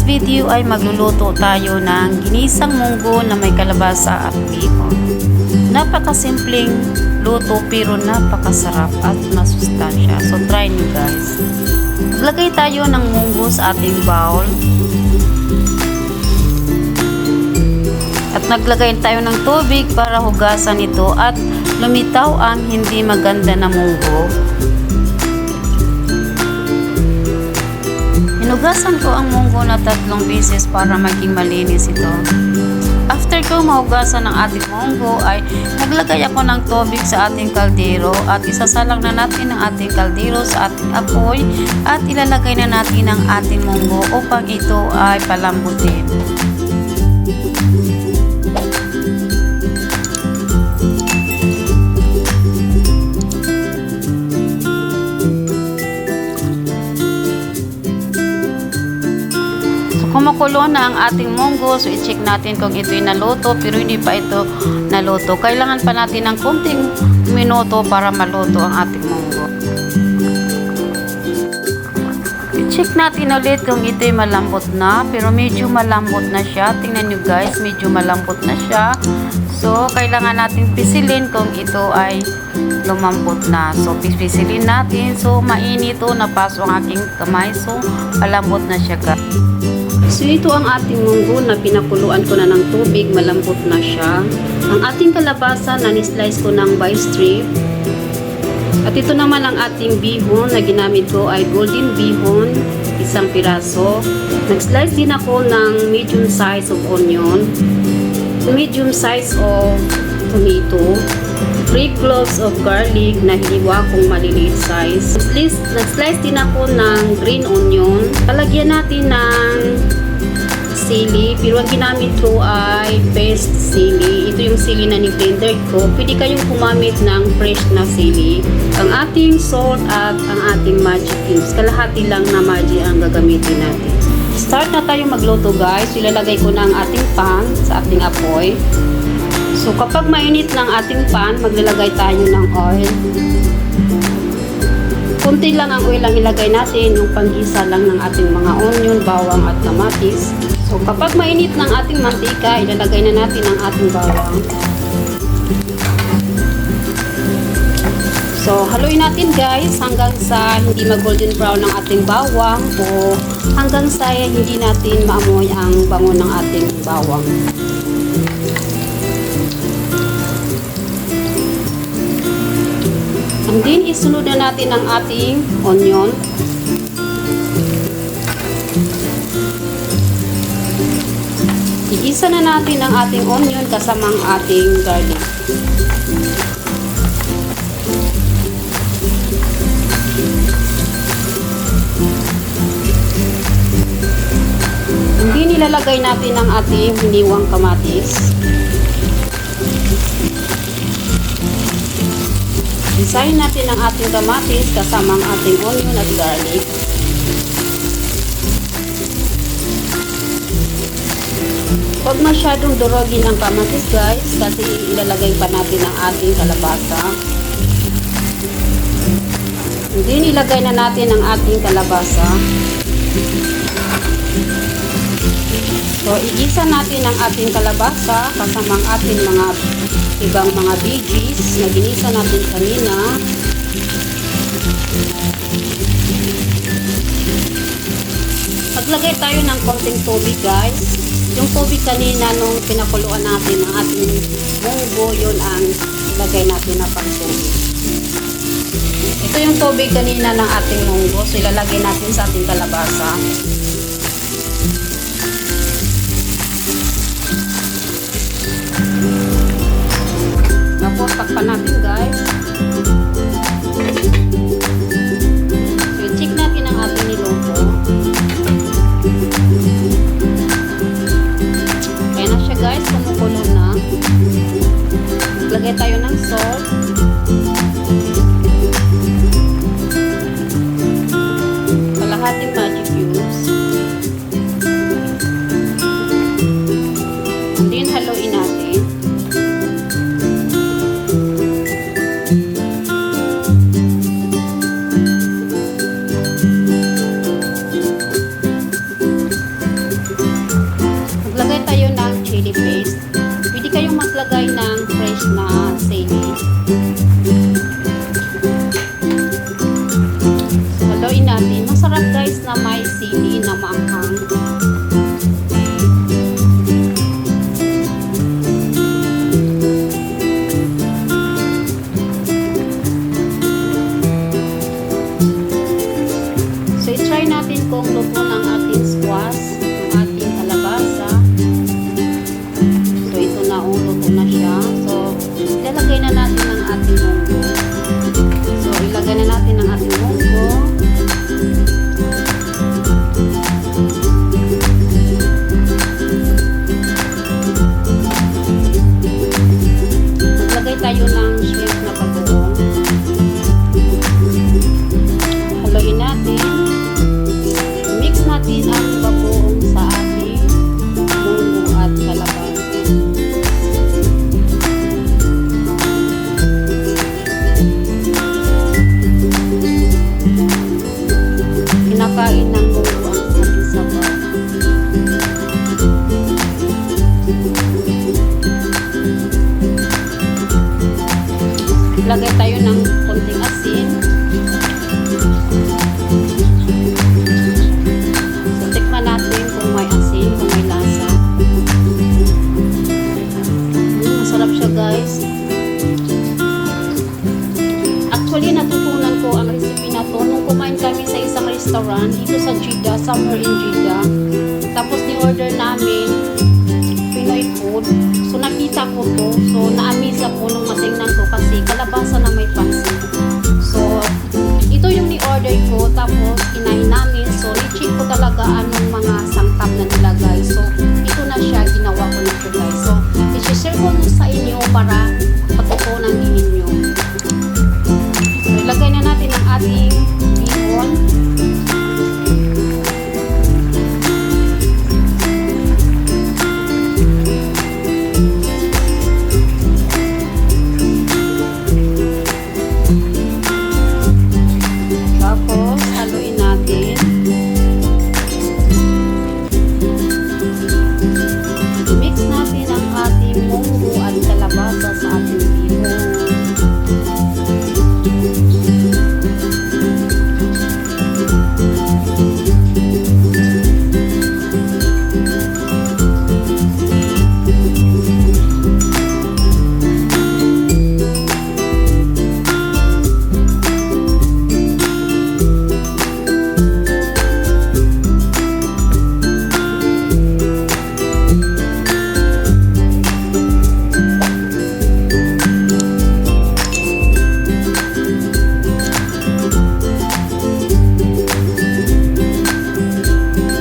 video ay magluluto tayo ng ginisang munggo na may kalabasa at bihon. Napakasimpleng luto pero napakasarap at masustansya. So try nyo guys. Maglagay tayo ng munggo sa ating bowl. At naglagay tayo ng tubig para hugasan ito at lumitaw ang hindi maganda na munggo. Hinugasan ko ang munggo na 3 beses para maging malinis ito. After ko mahugasan ng ating munggo ay naglagay ako ng tubig sa ating kaldero at isasalang na natin ang ating kaldero sa ating apoy at ilalagay na natin ang ating munggo upang ito ay palambutin. Kumukulo na ang ating munggo, so i-check natin kung ito'y naluto, pero hindi pa ito naluto. Kailangan pa natin ng kunting minuto para maluto ang ating munggo. I-check natin ulit kung ito'y malambot na, pero medyo malambot na siya. Tingnan nyo guys, medyo malambot na siya. So, kailangan natin pisilin kung ito ay lumambot na. So, pisilin natin. So, mainit o napaso ang aking kamay. So, malambot na siya guys. So ito ang ating munggo na pinakuluan ko na ng tubig, malambot na siya. Ang ating kalabasa na ni-slice ko ng by strip. At ito naman ang ating bihon na ginamit ko ay golden bihon, 1 piraso. Nag-slice din ako ng medium size of onion, medium size of tomato, 3 cloves of garlic na hiniwa kong maliliit size. Nag-slice din ako ng green onion. Palagyan natin ng sili, pero ang ginamit ko ay paste sili. Ito yung sili na ni-blender ko. Pwede kayong gumamit ng fresh na sili. Ang ating salt at ang ating magic cubes. Kalahati lang na magic ang gagamitin natin. Start na tayo magluto guys. Ilalagay ko na ang ating pan sa ating apoy. So kapag mainit ng ating pan, maglalagay tayo ng oil. Kunti lang ang oil ang ilagay natin, yung panggisa lang ng ating mga onion, bawang at kamatis. So kapag mainit ng ating mantika, ilalagay na natin ang ating bawang. So haluin natin guys hanggang sa hindi mag-golden brown ang ating bawang o hanggang sa hindi natin maamoy ang bango ng ating bawang. And then, isunod na natin ang ating onion. Igisa na natin ang ating onion kasamang ating garlic. And then, ilalagay natin ang ating hiniwang kamatis. Isahin natin ang ating kamatis kasama ang ating onion at garlic. Huwag masyadong durogin ang kamatis guys kasi ilalagay pa natin ang ating kalabasa. And then ilagay na natin ang ating kalabasa. So igisa natin ang ating kalabasa kasama ang ating mga ibang mga veggies na ginisa natin kanina. Maglagay tayo ng konting tubig guys. Yung tubig kanina nung pinakuluan natin ang ating munggo, yun ang ilagay natin na pang-tubig. Ito yung tubig kanina ng ating munggo, so ilalagay natin sa ating kalabasa. Tapos takpan natin guys. So check natin ang ating niluto. Kaya na siya guys, kumukulo na. Lagay tayo ng salt. Kalahating magic cubes. chili paste. Pwede kayong maglagay ng fresh na sili. So, haluin natin. Masarap guys na may sili na maanghang. So, i-try natin kung luto ng ating squash, ang ating kalabasa. So, ito na, luto na siya. So, ilalagay na natin ang ating munggo. So, ilagay na natin ang ating munggo. Maglagay tayo ng shrimp na bagoong. Haluin natin. Mix natin ang bagoong sa ating munggo at kalabasa. Kinakain ng munggo ang ating sabaw. Lagay tayo ng konting asin. So, tikman natin kung may asin, kung may lasa. Masarap siya guys. Actually, natutunan ko ang recipe na to nung kumain kami sa isang restaurant dito sa Jeddah, somewhere in Jeddah. Tapos ni-order namin Pinoy food. So, nakita ko to. So, na-amaze ako nung matingnan ko kasi kalabasa na may pansit. So, ito yung ni-order ko. Tapos, kinain namin. So, ni-check ko talaga ano